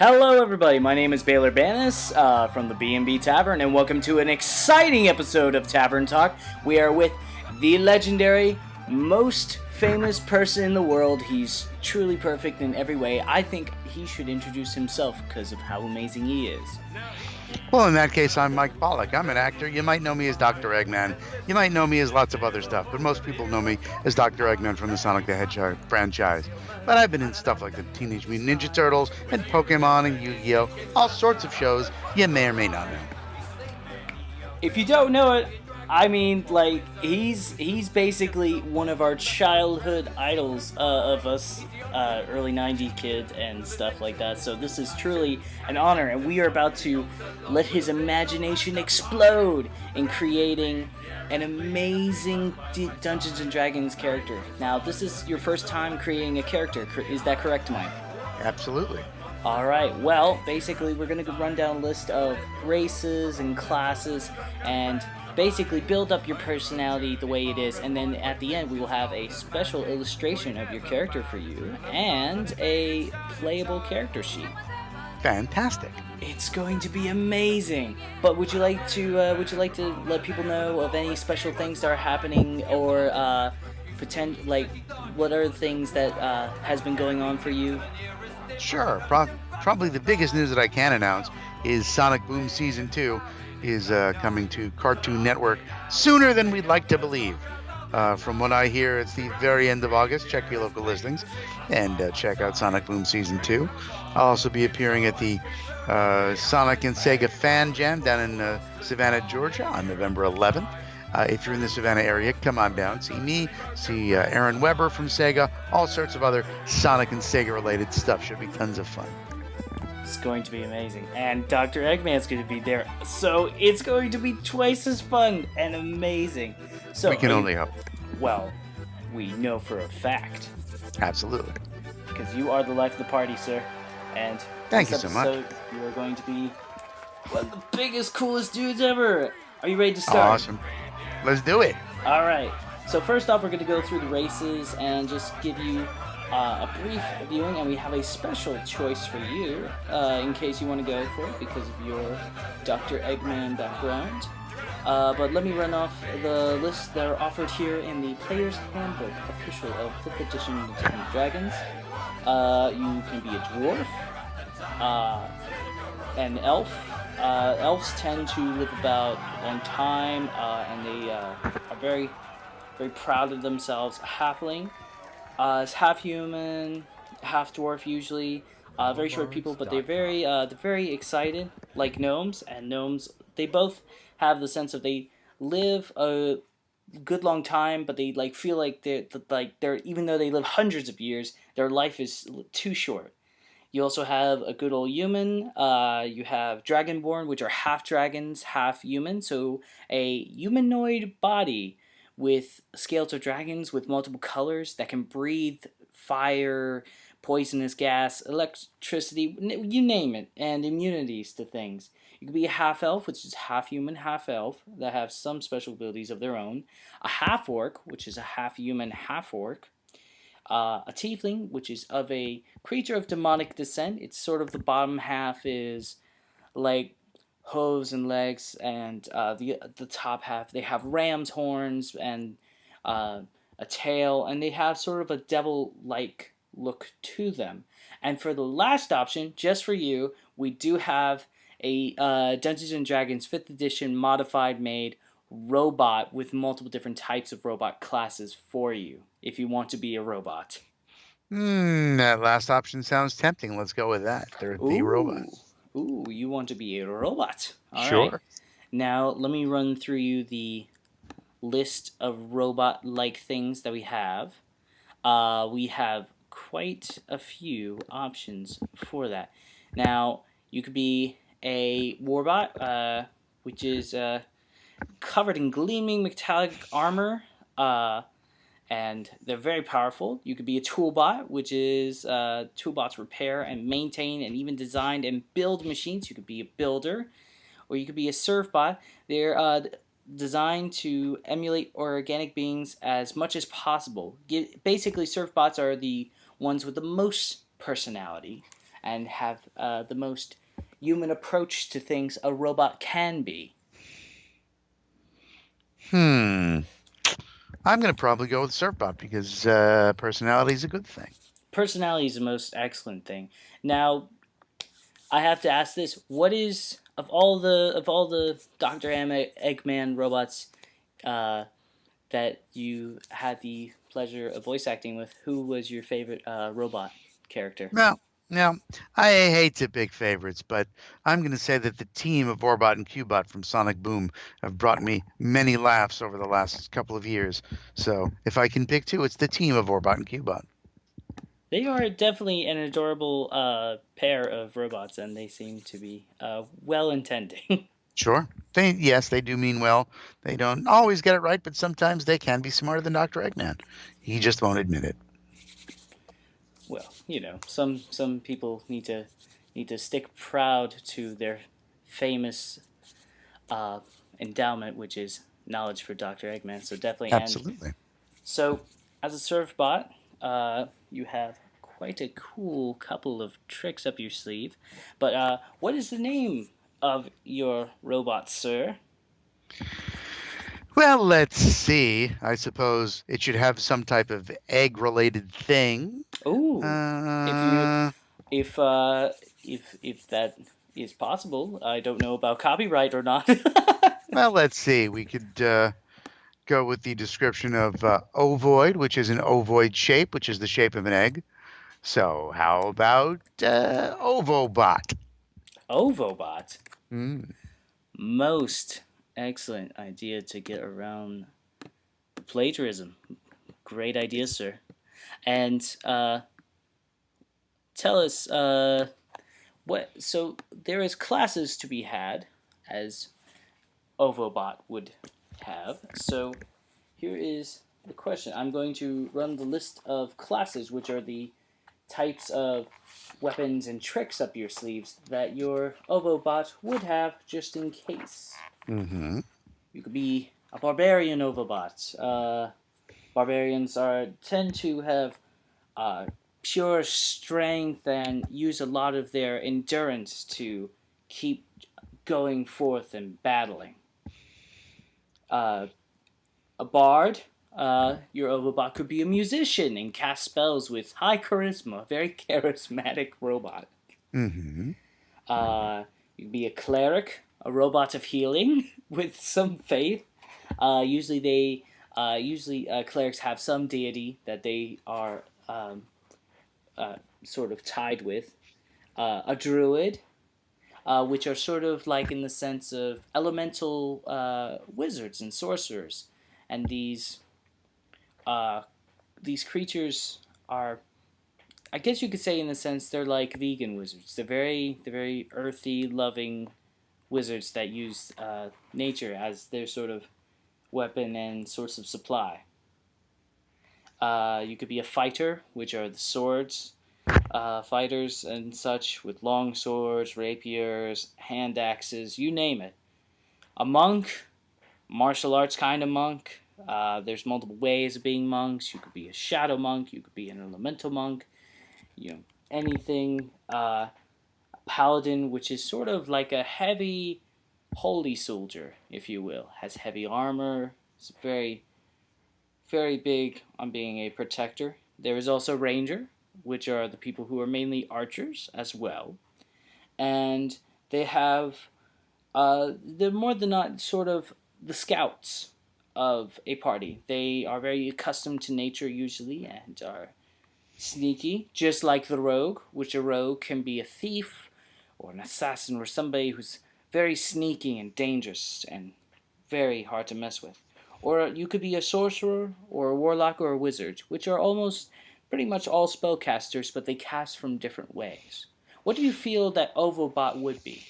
Hello, everybody. My name is Baylor Banis from the B&B Tavern, and welcome to an exciting episode of Tavern Talk. We are with the legendary, most famous person in the world. He's truly perfect in every way. I think he should introduce himself because of how amazing he is. Well, in that case, I'm Mike Pollock. I'm an actor. You might know me as Dr. Eggman. You might know me as lots of other stuff, but most people know me as Dr. Eggman from the Sonic the Hedgehog franchise. But I've been in stuff like the Teenage Mutant Ninja Turtles and Pokemon and Yu-Gi-Oh! All sorts of shows you may or may not know. If you don't know it, I mean, like, he's basically one of our childhood idols of us early 90s kid and stuff like that. So this is truly an honor, and we are about to let his imagination explode in creating an amazing Dungeons & Dragons character. Now, this is your first time creating a character. Is that correct, Mike? Absolutely. Alright, well, basically we're going to run down a list of races and classes and basically build up your personality the way it is, and then at the end we will have a special illustration of your character for you and a playable character sheet. Fantastic. It's going to be amazing. But would you like to let people know of any special things that are happening, or what are the things that has been going on for you? Sure. Probably the biggest news that I can announce is Sonic Boom Season 2 is coming to Cartoon Network sooner than we'd like to believe. From what I hear, it's the very end of August. Check your local listings and check out Sonic Boom Season 2. I'll also be appearing at the Sonic and Sega Fan Jam down in Savannah, Georgia on November 11th. If you're in the Savannah area, come on down. See me, see Aaron Weber from Sega, all sorts of other Sonic and Sega related stuff. Should be tons of fun. It's going to be amazing. And Dr. Eggman's going to be there. So it's going to be twice as fun and amazing. So we can only hope. Well, we know for a fact. Absolutely. Because you are the life of the party, sir. And thank you so much. You are going to be one of the biggest, coolest dudes ever. Are you ready to start? Awesome. Let's do it. All right. So first off, we're going to go through the races and just give you a brief viewing, and we have a special choice for you in case you want to go for it because of your Dr. Eggman background. But let me run off the lists that are offered here in the Player's Handbook official of 5th edition Dungeons & Dragons. You can be a dwarf, an elf. Elves tend to live about a long time, and they are very, very proud of themselves. A halfling is half human, half dwarf usually. Very short people, but they're very excited, like gnomes. And gnomes, they both have the sense of they live a good long time, but they feel like they're even though they live hundreds of years, their life is too short. You also have a good old human. You have dragonborn, which are half dragons, half human. So a humanoid body with scales of dragons with multiple colors that can breathe fire, poisonous gas, electricity, you name it, and immunities to things. You could be a half-elf, which is half-human, half-elf, that have some special abilities of their own. A half-orc, which is a half-human, half-orc. A tiefling, which is of a creature of demonic descent. It's sort of the bottom half is like hooves and legs, and the top half, they have ram's horns and a tail, and they have sort of a devil-like look to them. And for the last option, just for you, we do have a Dungeons & Dragons 5th edition modified made robot with multiple different types of robot classes for you if you want to be a robot. That last option sounds tempting. Let's go with that. They're the robots. Ooh, you want to be a robot. All sure. Right. Now, let me run through you the list of robot-like things that we have. We have quite a few options for that. Now, you could be a warbot, which is covered in gleaming metallic armor, and they're very powerful. You could be a toolbot, which is toolbots repair and maintain and even design and build machines. You could be a builder, or you could be a surfbot. They're designed to emulate organic beings as much as possible. Basically, surfbots are the ones with the most personality, and have the most human approach to things a robot can be? I'm going to probably go with Surfbot because personality is a good thing. Personality is the most excellent thing. Now, I have to ask this: what is of all the Doctor Eggman robots that you had the pleasure of voice acting with? Who was your favorite robot character? Now, now, I hate to pick favorites, but I'm going to say that the team of Orbot and Cubot from Sonic Boom have brought me many laughs over the last couple of years. So if I can pick two, it's the team of Orbot and Cubot. They are definitely an adorable pair of robots, and they seem to be well intending. Sure. Yes, they do mean well. They don't always get it right, but sometimes they can be smarter than Dr. Eggman. He just won't admit it. Well, some people need to stick proud to their famous endowment, which is knowledge for Doctor Eggman. So definitely, and Absolutely. so as a surf bot, you have quite a cool couple of tricks up your sleeve. But what is the name of your robot, sir? Well, let's see. I suppose it should have some type of egg-related thing. Ooh, if you Uh, if that is possible, I don't know about copyright or not. well, let's see. We could go with the description of ovoid, which is an ovoid shape, which is the shape of an egg. So how about ovobot? Ovobot. Mm. Most excellent idea to get around plagiarism. Great idea, sir. And tell us what. So there is classes to be had, as Ovobot would have. So here is the question. I'm going to run the list of classes, which are the types of weapons and tricks up your sleeves that your Ovobot would have just in case. Mm-hmm. You could be a barbarian Ovobot. Barbarians tend to have pure strength and use a lot of their endurance to keep going forth and battling. A bard, your Ovobot could be a musician and cast spells with high charisma, very charismatic robot. Mm-hmm. You could be a cleric, a robot of healing with some faith. Usually clerics have some deity that they are sort of tied with. A druid, which are sort of like in the sense of elemental wizards and sorcerers, and these creatures are, I guess you could say in a sense, they're like vegan wizards. They're very earthy, loving wizards that use nature as their sort of weapon and source of supply. You could be a fighter, which are the swords. Fighters and such with long swords, rapiers, hand axes, you name it. A monk, martial arts kind of monk. There's multiple ways of being monks. You could be a shadow monk. You could be an elemental monk. Anything. Paladin, which is sort of like a heavy, holy soldier, if you will. Has heavy armor. It's very, very big on being a protector. There is also ranger, which are the people who are mainly archers as well. And they have, they're more than not sort of the scouts of a party. They are very accustomed to nature usually and are sneaky, just like the rogue, which a rogue can be a thief or an assassin or somebody who's very sneaky and dangerous and very hard to mess with. Or you could be a sorcerer or a warlock or a wizard, which are almost pretty much all spellcasters, but they cast from different ways. What do you feel that Ovobot would be?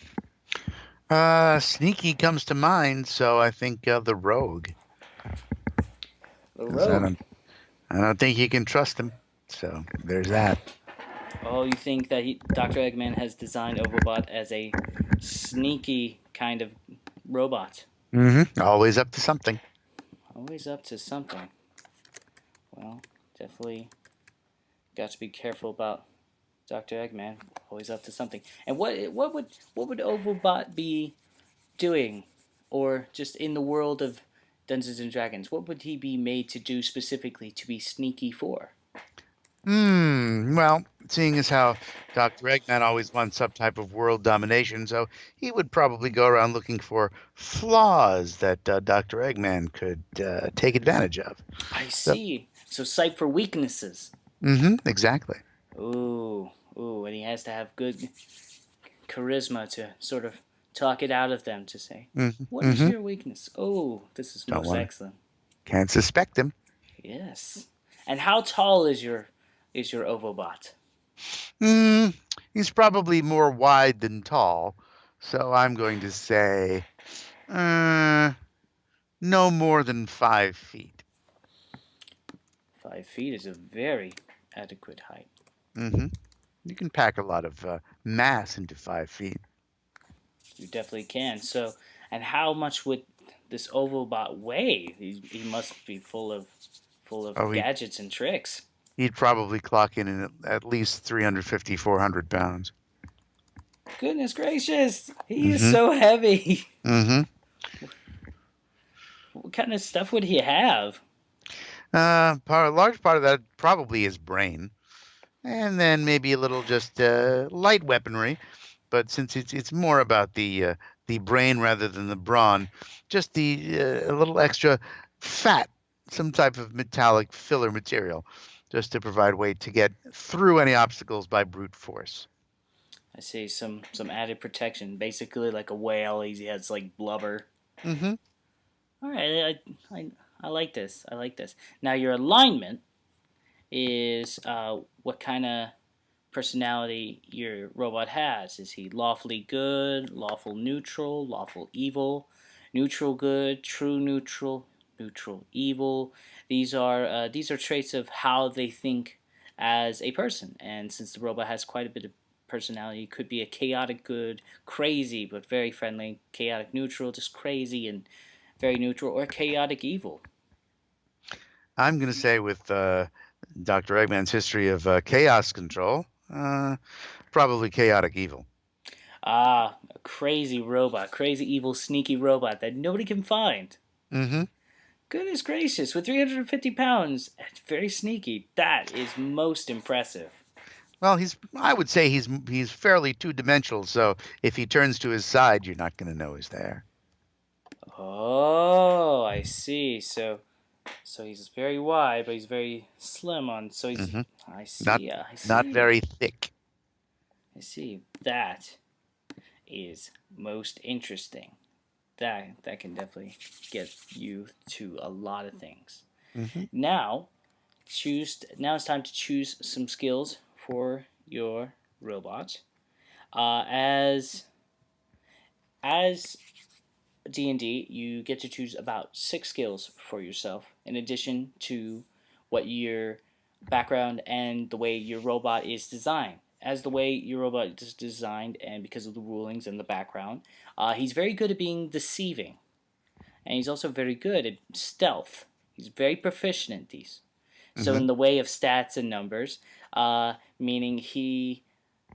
Sneaky comes to mind, so I think the rogue. The 'Cause rogue. I don't think you can trust him. So there's that. Oh, you think that Dr. Eggman has designed Ovobot as a sneaky kind of robot? Mm-hmm. Always up to something. Always up to something. Well, definitely got to be careful about Dr. Eggman, always up to something. And what would Ovalbot be doing, or just in the world of Dungeons and Dragons? What would he be made to do specifically to be sneaky for? Well, seeing as how Dr. Eggman always wants some type of world domination, so he would probably go around looking for flaws that Dr. Eggman could take advantage of. I So, see. So sight for weaknesses. exactly. Ooh, ooh, and he has to have good charisma to sort of talk it out of them to say, Mm-hmm, "What is mm-hmm. your weakness?" Oh, this is Don't most want to, excellent. can't suspect him. Yes. And how tall is your Ovobot? Mm, he's probably more wide than tall, so I'm going to say uh, no more than 5 feet. 5 feet is a very adequate height. hmm You can pack a lot of mass into 5 feet. You definitely can. So, and how much would this Ovobot weigh? He must be full of Oh, gadgets and tricks. he'd probably clock in at least 350, 400 pounds. Goodness gracious, he is hmm so heavy. hmm What kind of stuff would he have? A large part of that probably is brain, and then maybe a little just light weaponry. But since it's more about the brain rather than the brawn, just the a little extra fat, some type of metallic filler material, just to provide weight to get through any obstacles by brute force. I see some added protection, basically like a whale. He has like blubber. hmm All right, I like this. I like this. Now your alignment is what kind of personality your robot has. Is he lawfully good, lawful neutral, lawful evil, neutral good, true neutral, neutral evil? These are traits of how they think as a person. And since the robot has quite a bit of personality, it could be a chaotic good, crazy but very friendly, chaotic neutral, just crazy and very neutral, or chaotic evil. I'm going to say with Dr. Eggman's history of chaos control, probably chaotic evil. Ah, a crazy robot, crazy evil, sneaky robot that nobody can find. hmm Goodness gracious, with 350 pounds, it's very sneaky. That is most impressive. Well, I would say he's fairly two-dimensional, so if he turns to his side, you're not going to know he's there. Oh, I see. So he's very wide, but he's very slim on. So he's. hmm I Not see. I not see. very thick. I see. That is most interesting. That can definitely get you to a lot of things. hmm Now, Now it's time to choose some skills for your robot. As D&D, you get to choose about 6 skills for yourself, in addition to what your background and the way your robot is designed. As the way your robot is designed, and because of the rulings and the background, he's very good at being deceiving, and he's also very good at stealth. He's very proficient at these. So, hmm in the way of stats and numbers, meaning he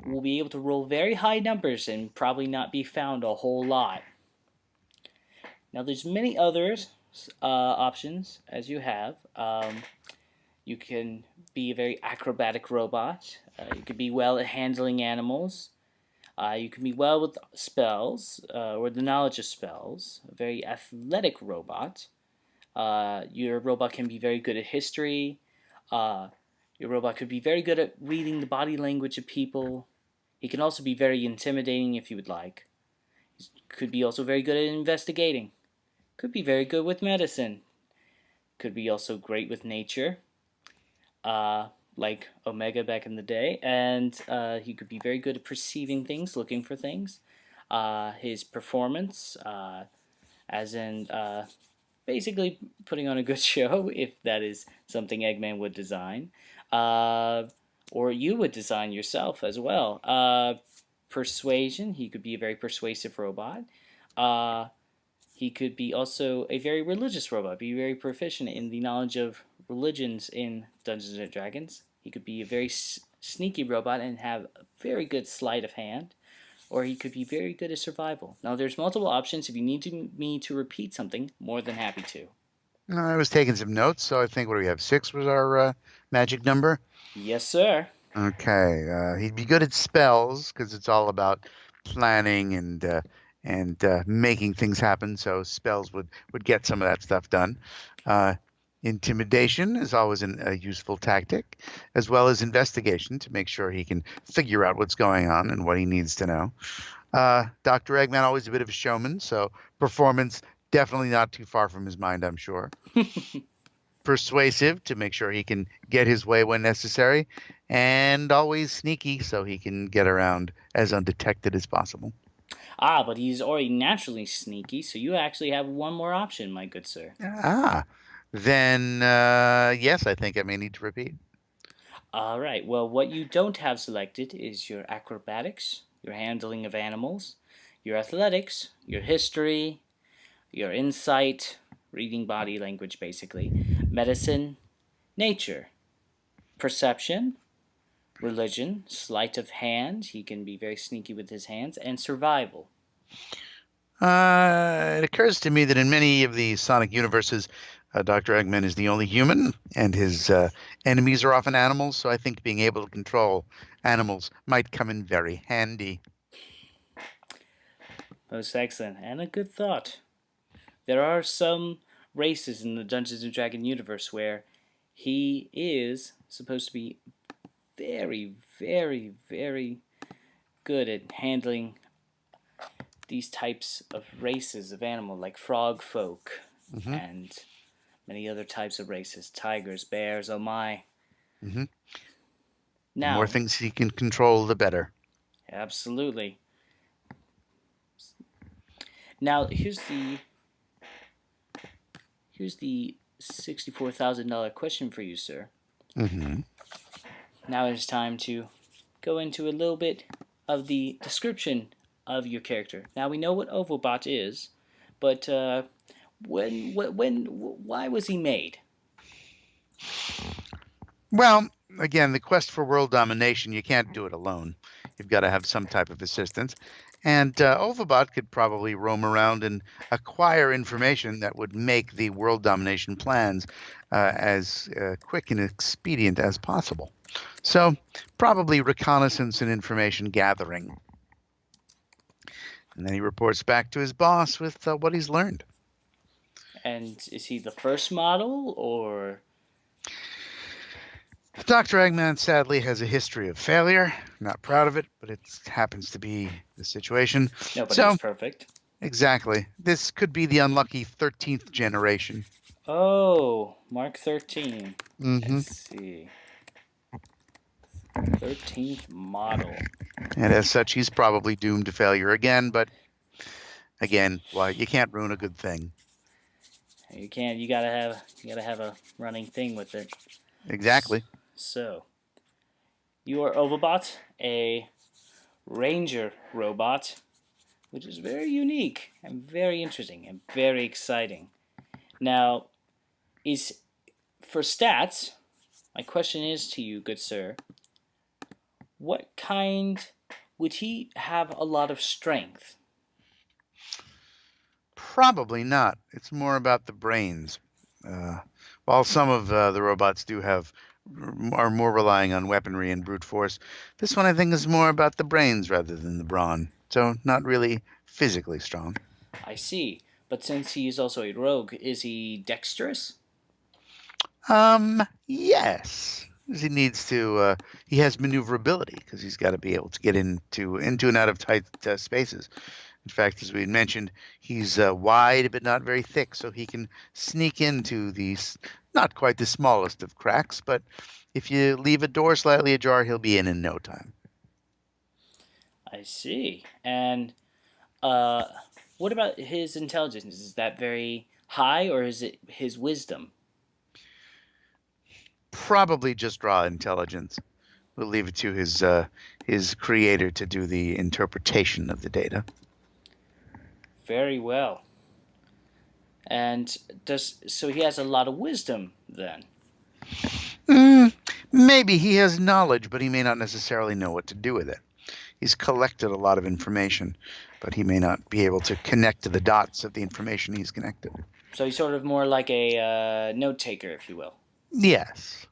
will be able to roll very high numbers and probably not be found a whole lot. Now, there's many others options as you have. You can be a very acrobatic robot. You can be well at handling animals. You can be well with spells or the knowledge of spells. A very athletic robot. Your robot can be very good at history. Uh, your robot could be very good at reading the body language of people. He can also be very intimidating if you would like. He could be also very good at investigating. Could be very good with medicine. Could be also great with nature, uh, like Omega back in the day. And he could be very good at perceiving things, looking for things. His performance, as in basically putting on a good show, if that is something Eggman would design, uh, or you would design yourself as well. Persuasion, he could be a very persuasive robot. Uh, he could be also a very religious robot, be very proficient in the knowledge of religions in Dungeons and Dragons. He could be a very sneaky robot and have a very good sleight of hand, or he could be very good at survival. Now, there's multiple options. If you need me to repeat something, more than happy to. I was taking some notes, so I think what do we have? 6 was our magic number. Yes, sir. Okay, he'd be good at spells because it's all about planning and making things happen. So spells would get some of that stuff done. Intimidation is always a useful tactic, as well as investigation to make sure he can figure out what's going on and what he needs to know. Dr. Eggman always a bit of a showman, so performance definitely not too far from his mind, I'm sure. Persuasive to make sure he can get his way when necessary, and always sneaky so he can get around as undetected as possible. But he's already naturally sneaky, so you actually have one more option, my good sir. Then yes, I think I may need to repeat. All right, well, what you don't have selected is your acrobatics, your handling of animals, your athletics, your history, your insight, reading body language basically, medicine, nature, perception, religion, sleight of hand, he can be very sneaky with his hands, and survival. It occurs to me that in many of the Sonic universes, Dr. Eggman is the only human, and his enemies are often animals, so I think being able to control animals might come in very handy. Most excellent, and a good thought. There are some races in the Dungeons & Dragons universe where he is supposed to be very, very, very good at handling these types of races of animal, like frog folk and many other types of races, tigers, bears, oh my. Mm-hmm. Now, the more things he can control, the better. Absolutely. Now, here's the $64,000 question for you, sir. Mm-hmm. Now it's time to go into a little bit of the description of your character. Now we know what Ovobot is, but why was he made? Well, again, the quest for world domination, you can't do it alone. You've got to have some type of assistance. And Ovobot could probably roam around and acquire information that would make the world domination plans as quick and expedient as possible. So probably reconnaissance and information gathering. And then he reports back to his boss with what he's learned. And is he the first model, or? Dr. Eggman sadly has a history of failure. Not proud of it, but it happens to be the situation. Nobody's perfect. Exactly. This could be the unlucky 13th generation. Oh, Mark 13. Mm-hmm. Let's see. 13th model. And as such, he's probably doomed to failure again, but again, well, you can't ruin a good thing. You can't. You gotta have a running thing with it. Exactly. So, you are Ovobot, a ranger robot, which is very unique and very interesting and very exciting. Now, for stats, my question is to you, good sir, what kind would he have a lot of strength? Probably not. It's more about the brains. While some of the robots are more relying on weaponry and brute force, this one I think is more about the brains rather than the brawn. So not really physically strong. I see. But since he is also a rogue, is he dexterous? Yes. He has maneuverability because he's got to be able to get into and out of tight spaces. In fact, as we had mentioned, he's wide but not very thick, so he can sneak into these, not quite the smallest of cracks, but if you leave a door slightly ajar, he'll be in no time. I see. And what about his intelligence? Is that very high, or is it his wisdom? Probably just raw intelligence. We'll leave it to his creator to do the interpretation of the data. Very well. And so he has a lot of wisdom then? Maybe he has knowledge, but he may not necessarily know what to do with it. He's collected a lot of information, but he may not be able to connect to the dots of the information he's connected. So he's sort of more like a note taker, if you will. Yes.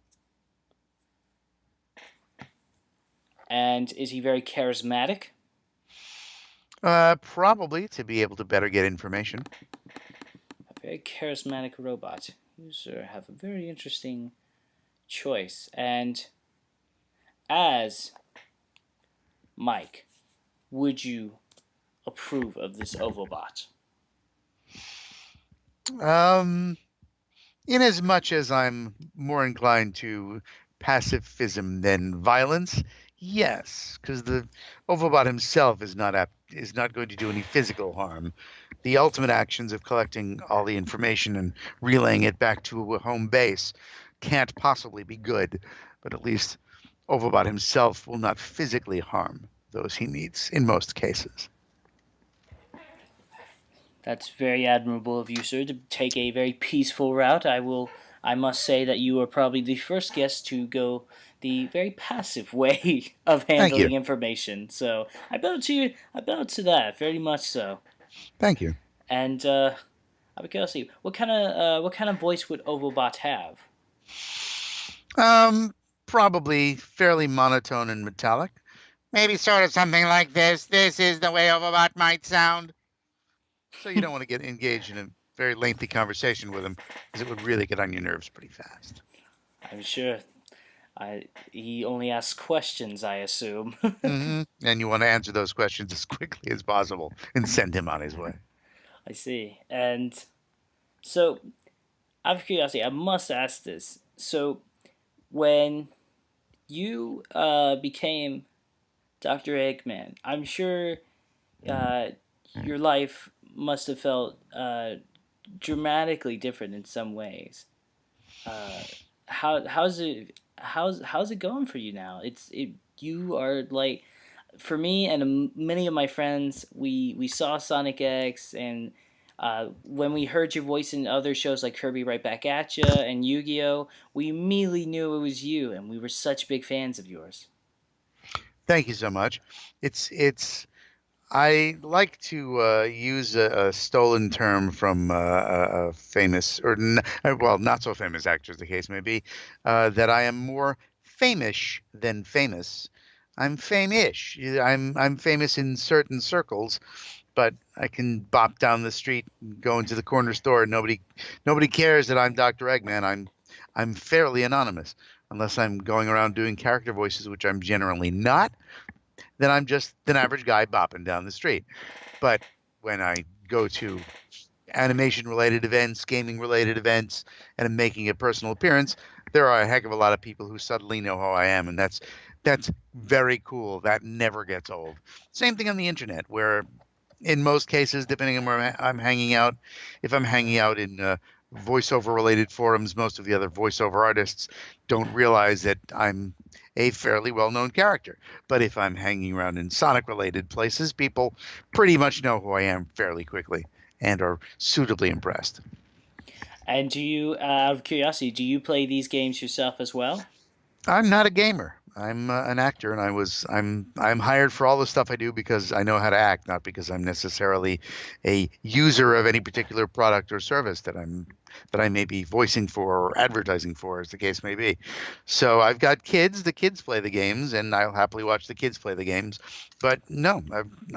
And is he very charismatic? Probably to be able to better get information. A very charismatic robot. You sir have a very interesting choice. And as Mike, would you approve of this Ovobot? Um, in as much as I'm more inclined to pacifism than violence, yes, because the Ovobot himself is not going to do any physical harm. The ultimate actions of collecting all the information and relaying it back to a home base can't possibly be good, but at least Ovobot himself will not physically harm those he meets in most cases. That's very admirable of you, sir, to take a very peaceful route. I must say that you are probably the first guest to go the very passive way of Thank you. handling information. So I bow to you. I bow to that very much so. Thank you. And out of curiosity, what kind of voice would Ovobot have? Probably fairly monotone and metallic. Maybe sort of something like this. This is the way Overbot might sound. So you don't want to get engaged in a very lengthy conversation with him, because it would really get on your nerves pretty fast. I'm sure. He only asks questions, I assume. And you want to answer those questions as quickly as possible and send him on his way. I see. And so, out of curiosity, I must ask this. So, when you became Dr. Eggman, I'm sure uh, your life must have felt dramatically different in some ways. Uh, how's it going for you now? You are like, for me and many of my friends, we saw Sonic X, and when we heard your voice in other shows like Kirby Right Back at Ya and Yu-Gi-Oh, we immediately knew it was you, and we were such big fans of yours. Thank you so much. It's I like to use a stolen term from a famous, or well, not so famous actor, as the case may be, that I am more famish than famous. I'm famish. I'm famous in certain circles, but I can bop down the street, go into the corner store, and nobody cares that I'm Dr. Eggman. I'm fairly anonymous, unless I'm going around doing character voices, which I'm generally not. Then I'm just an average guy bopping down the street. But when I go to animation related events, gaming related events, and I'm making a personal appearance, there are a heck of a lot of people who suddenly know who I am, and that's very cool. That never gets old. Same thing on the internet, where in most cases, depending on where I'm hanging out, if I'm hanging out in voiceover related forums, most of the other voiceover artists don't realize that I'm a fairly well known character. But if I'm hanging around in Sonic related places, people pretty much know who I am fairly quickly and are suitably impressed. And do you, out of curiosity, do you play these games yourself as well? I'm not a gamer. I'm an actor, and I'm hired for all the stuff I do because I know how to act, not because I'm necessarily a user of any particular product or service that I may be voicing for or advertising for, as the case may be. So I've got kids. The kids play the games, and I'll happily watch the kids play the games. But no,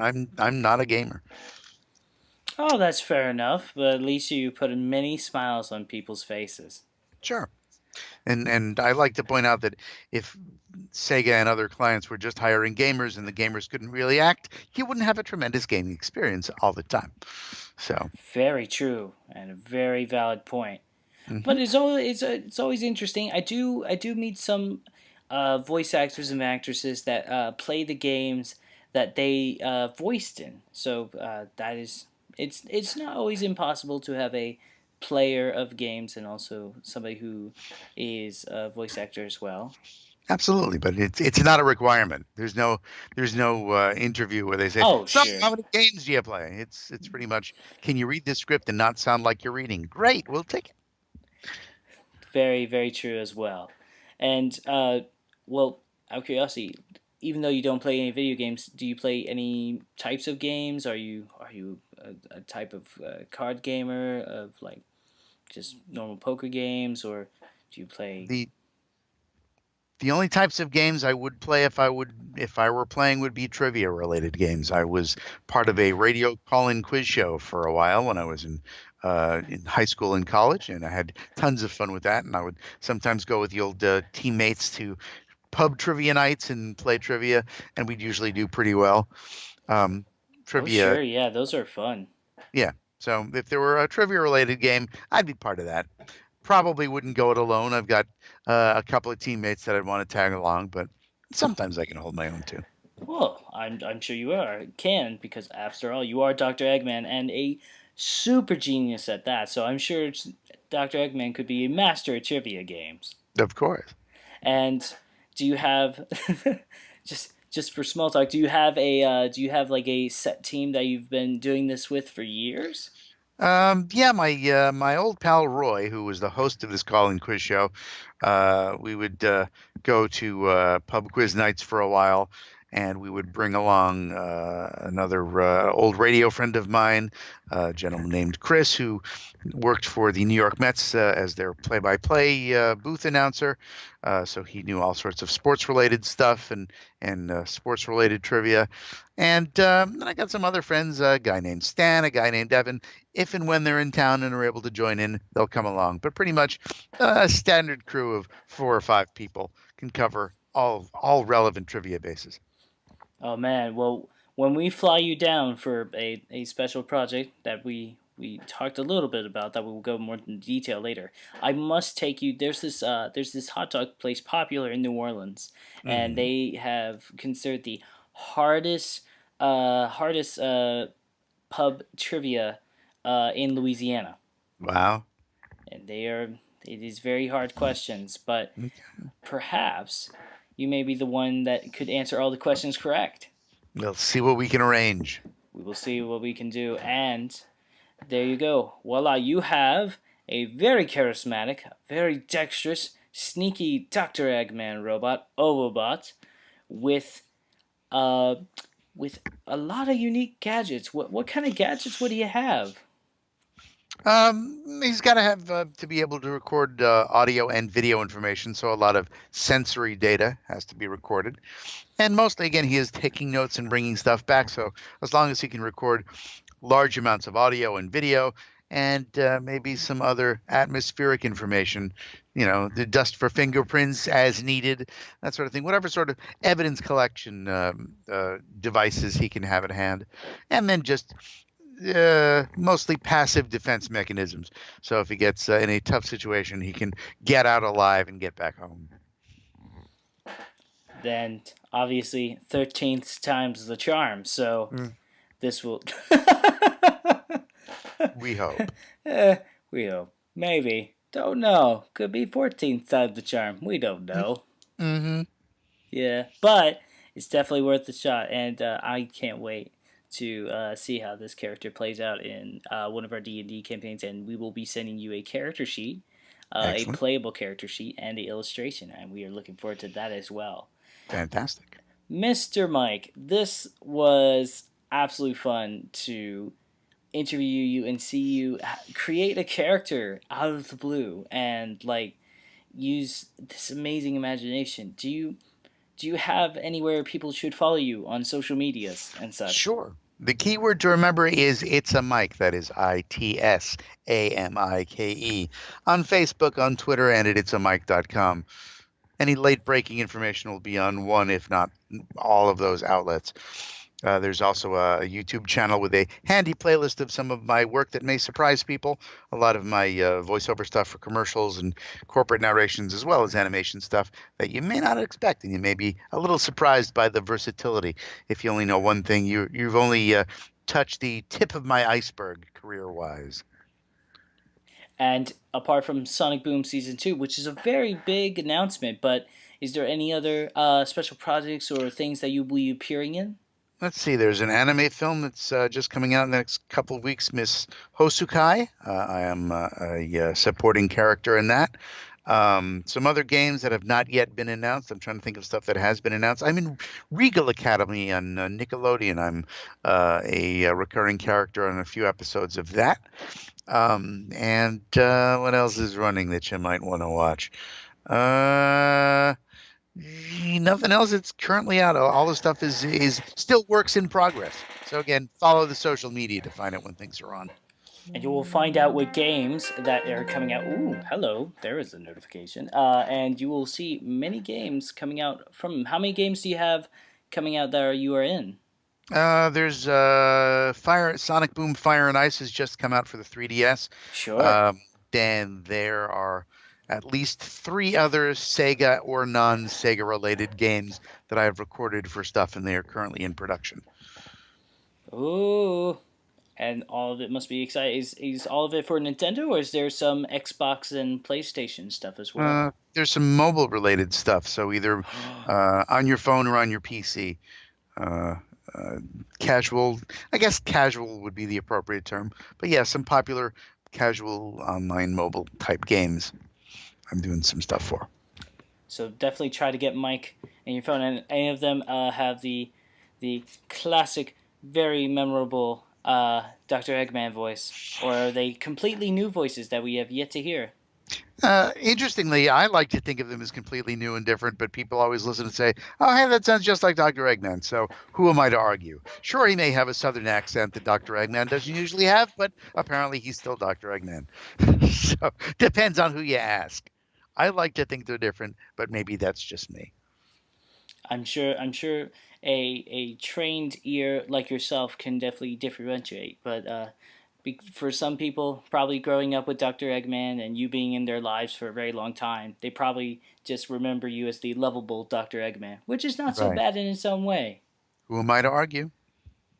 I'm not a gamer. Oh, that's fair enough, but at least you put many smiles on people's faces. Sure. And I like to point out that if Sega and other clients were just hiring gamers and the gamers couldn't really act, you wouldn't have a tremendous gaming experience all the time. So Very true, and a very valid point. But mhm. it's always interesting. I do meet some voice actors and actresses that play the games that they voiced in. So that is it's not always impossible to have a player of games and also somebody who is a voice actor as well. Absolutely, but it's not a requirement. There's no interview where they say, Oh, "So, sure. how many games do you play?" It's pretty much, can you read this script and not sound like you're reading? Great, we'll take it. Very, very true as well. And well, out of curiosity, even though you don't play any video games, do you play any types of games? Are you a type of card gamer of like just normal poker games, or do you play? The The only types of games I would play if I were playing would be trivia related games. I was part of a radio call-in quiz show for a while when I was in high school and college, and I had tons of fun with that. And I would sometimes go with the old teammates to pub trivia nights and play trivia, and we'd usually do pretty well. Um, Oh Trivia, sure, yeah, those are fun. yeah. So if there were a trivia related game, I'd be part of that. Probably wouldn't go it alone. I've got a couple of teammates that I'd want to tag along, but sometimes I can hold my own too. Well, I'm sure you can because after all, you are Doctor Eggman and a super genius at that. So I'm sure Doctor Eggman could be a master at trivia games. Of course. And do you have just for small talk? Do you have like a set team that you've been doing this with for years? Yeah, my old pal Roy, who was the host of this call-in quiz show, we would go to pub quiz nights for a while, and we would bring along another old radio friend of mine, a gentleman named Chris, who worked for the New York Mets as their play-by-play booth announcer. So he knew all sorts of sports-related stuff and sports-related trivia. And then I got some other friends, a guy named Stan, a guy named Evan. If and when they're in town and are able to join in, they'll come along. But pretty much a standard crew of 4 or 5 people can cover all relevant trivia bases. Oh man, well when we fly you down for a special project that we talked a little bit about that we will go more in detail later. I must take you. There's this hot dog place popular in New Orleans, and Hmm. they have considered the hardest pub trivia in Louisiana, Wow. and it is very hard questions, but perhaps you may be the one that could answer all the questions correct. We'll see what we can arrange. We will see what we can do, and there you go. Voila, you have a very charismatic, very dexterous, sneaky Dr. Eggman robot, Ovobot, with uh with a lot of unique gadgets. What kind of gadgets would he have? He's got to have to be able to record audio and video information, so a lot of sensory data has to be recorded. And mostly, again, he is taking notes and bringing stuff back. So as long as he can record large amounts of audio and video and maybe some other atmospheric information, the dust for fingerprints as needed, that sort of thing, whatever sort of evidence collection devices he can have at hand. And then just mostly passive defense mechanisms. So if he gets in a tough situation, he can get out alive and get back home. Then obviously 13th time's the charm. So Mm, this will we hope. we hope. Maybe. Don't know. Could be 14th time the charm. We don't know. Mm-hmm. Yeah, but it's definitely worth the shot, and I can't wait to see how this character plays out in one of our D&D campaigns. And we will be sending you a character sheet, a Excellent. playable character sheet, and the illustration, and we are looking forward to that as well. Fantastic. Mr. Mike, this was absolutely fun to interview you and see you create a character out of the blue and like use this amazing imagination. Do you have anywhere people should follow you on social medias and such? Sure. The key word to remember is It's a Mike. That is ITSAMIKE. On Facebook, on Twitter, and at itsamike.com. Any late breaking information will be on one, if not all of those outlets. There's also a YouTube channel with a handy playlist of some of my work that may surprise people. A lot of my voiceover stuff for commercials and corporate narrations, as well as animation stuff that you may not expect, and you may be a little surprised by the versatility. If you only know one thing, you've only touched the tip of my iceberg career-wise. And apart from Sonic Boom Season 2, which is a very big announcement, but is there any other special projects or things that you will be appearing in? Let's see. There's an anime film that's just coming out in the next couple of weeks, Miss Hosukai. I am a supporting character in that. Some other games that have not yet been announced. I'm trying to think of stuff that has been announced. I'm in Regal Academy on Nickelodeon. I'm a recurring character on a few episodes of that. And what else is running that you might want to watch? Uh, Nothing else that's currently out. All the stuff is still works in progress. So again, follow the social media to find out when things are on. And you will find out what games that are coming out. Ooh, hello, there is a notification. And you will see many games coming out from. How many games do you have coming out that you are in? There's Sonic Boom Fire and Ice has just come out for the 3DS. Sure. Then there are at least 3 other Sega or non-Sega related games that I have recorded for stuff, and they are currently in production. Ooh. And all of it must be exciting. Is all of it for Nintendo, or is there some Xbox and PlayStation stuff as well? There's some mobile related stuff, so either on your phone or on your PC. Casual, I guess casual would be the appropriate term. But yeah, some popular casual online mobile type games I'm doing some stuff for. So definitely try to get Mike and your phone. And any of them have the classic, very memorable Dr. Eggman voice, or are they completely new voices that we have yet to hear? Interestingly, I like to think of them as completely new and different, but people always listen and say, "Oh, hey, that sounds just like Dr. Eggman." So who am I to argue? Sure, he may have a southern accent that Dr. Eggman doesn't usually have, but apparently he's still Dr. Eggman. So depends on who you ask. I like to think they're different, but maybe that's just me. I'm sure a trained ear like yourself can definitely differentiate, but for some people, probably growing up with Dr. Eggman and you being in their lives for a very long time, they probably just remember you as the lovable Dr. Eggman, which is not so Right. bad in its own way. Who am I to argue?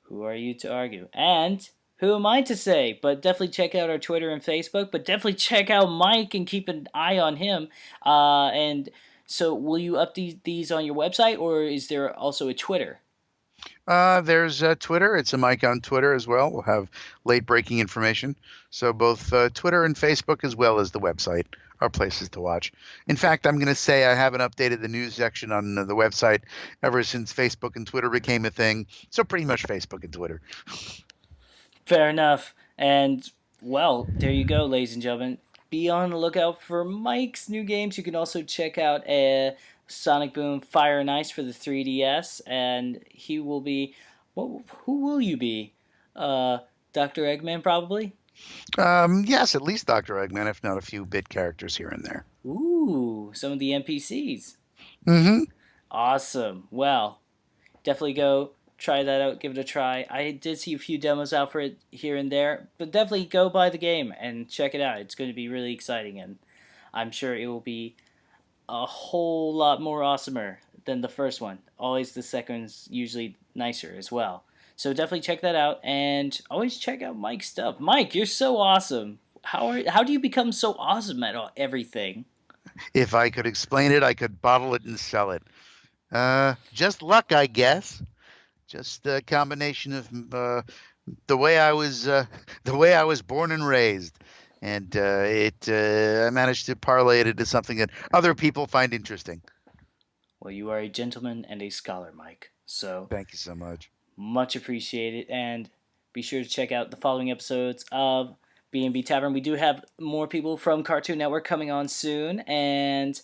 Who are you to argue? And who am I to say? But definitely check out our Twitter and Facebook, but definitely check out Mike and keep an eye on him. And so, will you update these on your website, or is there also a Twitter? There's Twitter. It's a mic on Twitter as well. We'll have late breaking information. So both Twitter and Facebook, as well as the website, are places to watch. In fact, I'm going to say I haven't updated the news section on the website ever since Facebook and Twitter became a thing. So pretty much Facebook and Twitter. Fair enough. And, well, there you go, ladies and gentlemen. Be on the lookout for Mike's new games. You can also check out Sonic Boom Fire and Ice for the 3DS. And he will be. Who will you be? Dr. Eggman, probably? Yes, at least Dr. Eggman, if not a few bit characters here and there. Ooh, some of the NPCs. Mm-hmm. Awesome. Well, definitely go try that out, give it a try. I did see a few demos out for it here and there, but definitely go buy the game and check it out. It's going to be really exciting, and I'm sure it will be a whole lot more awesomer than the first one. Always the second's usually nicer as well. So definitely check that out, and always check out Mike's stuff. Mike, you're so awesome. How do you become so awesome at everything? If I could explain it, I could bottle it and sell it. Just luck, I guess. Just a combination of the way I was born and raised, and I managed to parlay it into something that other people find interesting. Well, you are a gentleman and a scholar, Mike. So Thank you so much. much appreciated, and be sure to check out the following episodes of B&B Tavern. We do have more people from Cartoon Network coming on soon, and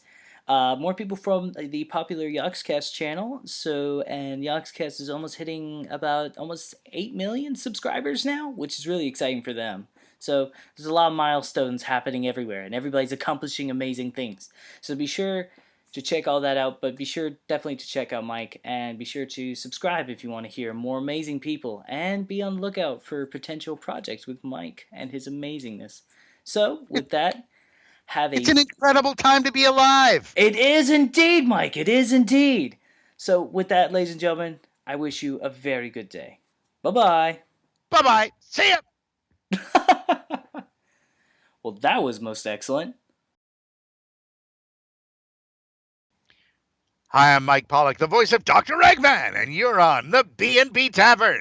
more people from the popular Yogscast channel. So, and Yogscast is almost hitting about almost 8 million subscribers now, which is really exciting for them. So there's a lot of milestones happening everywhere, and everybody's accomplishing amazing things. So be sure to check all that out, but be sure definitely to check out Mike, and be sure to subscribe if you want to hear more amazing people, and be on the lookout for potential projects with Mike and his amazingness. So, with that, It's an incredible time to be alive. It is indeed, Mike. It is indeed. So, with that, ladies and gentlemen, I wish you a very good day. Bye-bye. Bye-bye. See ya. Well, that was most excellent. Hi, I'm Mike Pollock, the voice of Dr. Eggman, and you're on the B&B Tavern.